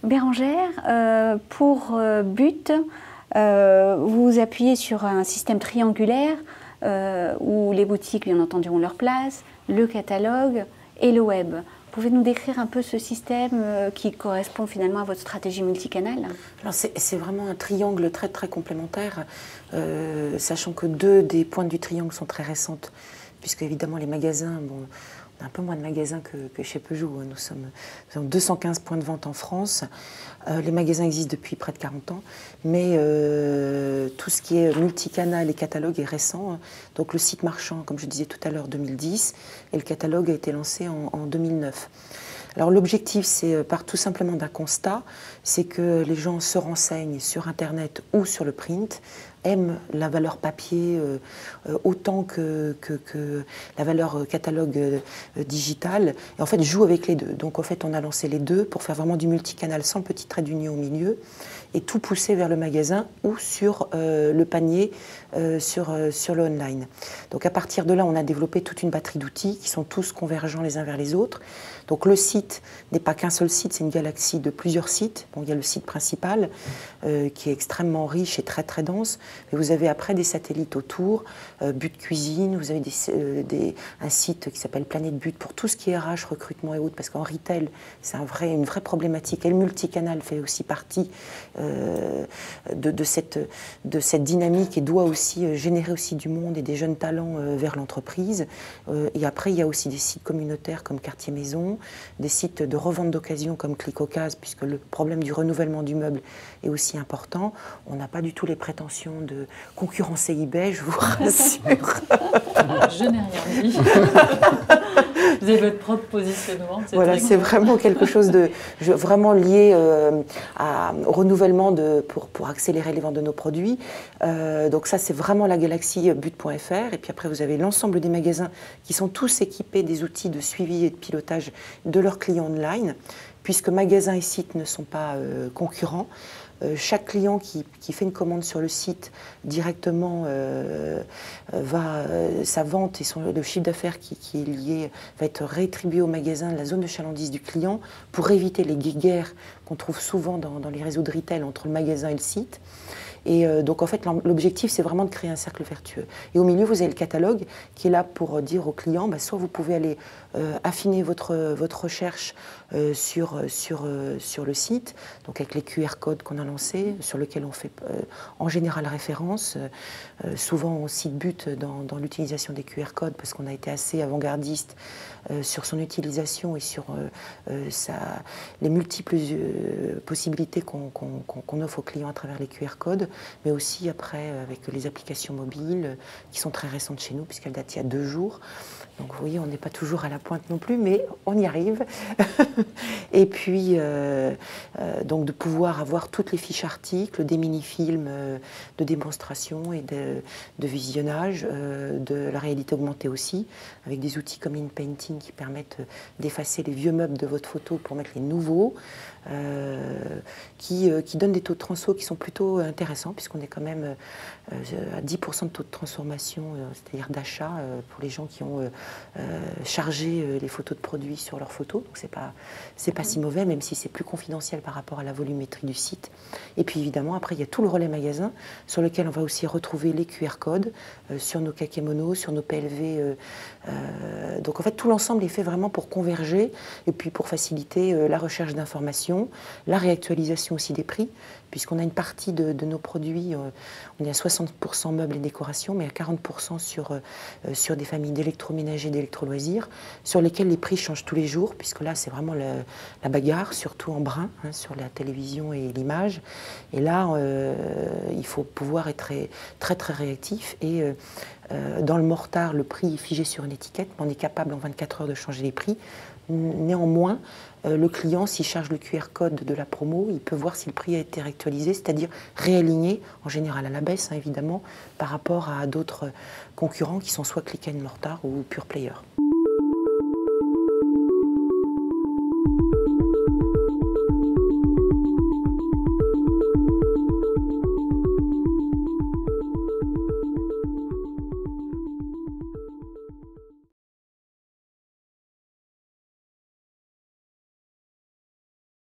Bérangère, pour But, vous appuyez sur un système triangulaire où les boutiques, bien entendu, ont leur place, le catalogue et le web. Pouvez nous décrire un peu ce système qui correspond finalement à votre stratégie multicanal? Alors c'est vraiment un triangle très très complémentaire, sachant que deux des pointes du triangle sont très récentes, puisque évidemment les magasins, bon, on a un peu moins de magasins que chez Peugeot. Nous avons 215 points de vente en France. Les magasins existent depuis près de 40 ans, mais tout ce qui est multicanal et catalogue est récent. Donc le site marchand, comme je disais tout à l'heure, 2010, et le catalogue a été lancé en 2009. Alors l'objectif, c'est part tout simplement d'un constat, c'est que les gens se renseignent sur Internet ou sur le print, aiment la valeur papier autant que la valeur catalogue digital, et en fait jouent avec les deux. Donc en fait on a lancé les deux pour faire vraiment du multicanal sans le petit trait d'union au milieu, et tout pousser vers le magasin ou sur le panier, sur le online. Donc à partir de là, on a développé toute une batterie d'outils qui sont tous convergents les uns vers les autres. Donc le site n'est pas qu'un seul site, c'est une galaxie de plusieurs sites. Bon, il y a le site principal qui est extrêmement riche et très très dense, mais vous avez après des satellites autour, But Cuisine, vous avez un site qui s'appelle Planète But pour tout ce qui est RH, recrutement et autres, parce qu'en retail, c'est une vraie problématique. Et le multicanal fait aussi partie de cette dynamique et doit aussi générer aussi du monde et des jeunes talents vers l'entreprise. Et après, il y a aussi des sites communautaires comme Quartier Maison, des sites de revente d'occasion comme Click-Occasion, puisque le problème du renouvellement du meuble est aussi important. On n'a pas du tout les prétentions de concurrencer eBay, je vous rassure. Je n'ai rien dit. Vous avez votre propre positionnement. Voilà, c'est vraiment quelque chose de vraiment lié au renouvellement pour accélérer les ventes de nos produits. Donc ça, c'est vraiment la galaxie but.fr. Et puis après, vous avez l'ensemble des magasins qui sont tous équipés des outils de suivi et de pilotage de leurs clients online, puisque magasins et sites ne sont pas concurrents. Chaque client qui fait une commande sur le site directement sa vente et le chiffre d'affaires qui est lié va être rétribué au magasin de la zone de chalandise du client pour éviter les guéguerres qu'on trouve souvent dans les réseaux de retail entre le magasin et le site. Et donc en fait l'objectif c'est vraiment de créer un cercle vertueux. Et au milieu vous avez le catalogue qui est là pour dire aux clients, soit vous pouvez aller affiner votre recherche sur le site, donc avec les QR codes qu'on a lancés, sur lesquels on fait en général référence. Souvent on cite But dans l'utilisation des QR codes parce qu'on a été assez avant-gardiste sur son utilisation et sur les multiples possibilités qu'on offre aux clients à travers les QR codes, mais aussi après avec les applications mobiles qui sont très récentes chez nous puisqu'elles datent il y a 2 jours. Donc vous voyez, on n'est pas toujours à la pointe non plus, mais on y arrive. Et puis, donc de pouvoir avoir toutes les fiches articles, des mini-films de démonstration et de visionnage, de la réalité augmentée aussi, avec des outils comme InPainting qui permettent d'effacer les vieux meubles de votre photo pour mettre les nouveaux, qui donnent des taux de transfo qui sont plutôt intéressants, puisqu'on est quand même à 10% de taux de transformation, c'est-à-dire d'achat, pour les gens qui ont chargé les photos de produits sur leurs photos. Donc c'est pas si mauvais, même si c'est plus confidentiel par rapport à la volumétrie du site. Et puis évidemment, après, il y a tout le relais magasin, sur lequel on va aussi retrouver les QR codes sur nos kakémonos, sur nos PLV. Donc en fait, tout l'ensemble est fait vraiment pour converger et puis pour faciliter la recherche d'informations, la réactualisation aussi des prix, puisqu'on a une partie de nos produits, on est à 60% meubles et décorations, mais à 40% sur des familles d'électroménagers, d'électroloisirs, sur lesquels les prix changent tous les jours, puisque là c'est vraiment la bagarre, surtout en brun, sur la télévision et l'image. Et là, il faut pouvoir être très très réactif. Et dans le mortar, le prix est figé sur une étiquette, mais on est capable en 24 heures de changer les prix. Néanmoins, le client, s'il charge le QR code de la promo, il peut voir si le prix a été réactualisé, c'est-à-dire réaligné, en général à la baisse, évidemment, par rapport à d'autres concurrents qui sont soit Click & Mortar ou Pure Player.